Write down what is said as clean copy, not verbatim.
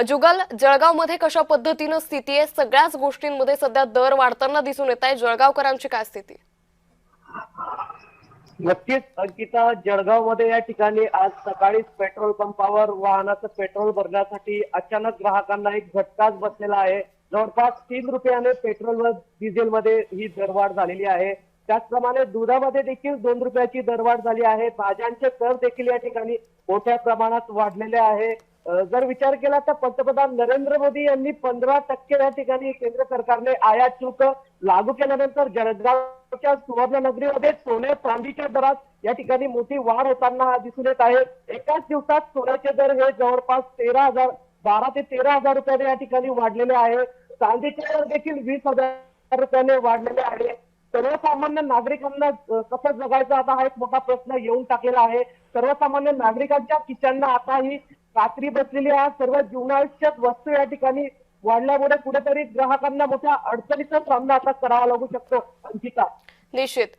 जुगल, जळगावमध्ये कशा पद्धतीनं स्थिती आहे? सगळ्याच गोष्टींमध्ये सध्या दर वाढताना दिसून येत आहे. जळगावकरांची काय स्थिती? नक्कीच अंकिता, जळगाव मध्ये या ठिकाणी आज सकाळीच पेट्रोल पंपावर वाहनाचं पेट्रोल भरण्यासाठी अचानक ग्राहकांना एक झटकाच बसलेला आहे. जवळपास 3 रुपयाने पेट्रोल व डिझेल मध्ये ही दरवाढ झालेली आहे. त्याचप्रमाणे दुधामध्ये देखील 2 रुपयाची दरवाढ झाली आहे. भाज्यांचे दर देखील या ठिकाणी मोठ्या प्रमाणात वाढलेले आहे. जर विचार केला तर पंतप्रधान नरेंद्र मोदी यांनी 15% या ठिकाणी केंद्र सरकारने आयात शुल्क लागू केल्यानंतर जळगावच्या सुवर्णनगरीमध्ये सोने चांदीच्या दरात या ठिकाणी मोठी वाढ होताना दिसून येत आहे. एकाच दिवसात सोन्याचे दर हे जवळपास 12 ते 13 हजार रुपयाने या ठिकाणी वाढलेले आहे. चांदीचे दर देखील 20 हजार रुपयाने वाढलेले आहे. सर्वसामान्य नागरिकांना कसं जगायचं आता हा एक मोठा प्रश्न येऊन टाकलेला आहे. सर्वसामान्य नागरिकांच्या खिशांना आता ही कात्री बसलेली आहे. सर्व जीवनावश्यक वस्तू या ठिकाणी वाढल्यामुळे कुठेतरी ग्राहकांना मोठ्या अडचणीचा सामना आता करावा लागू शकतो अंकिता. निश्चित.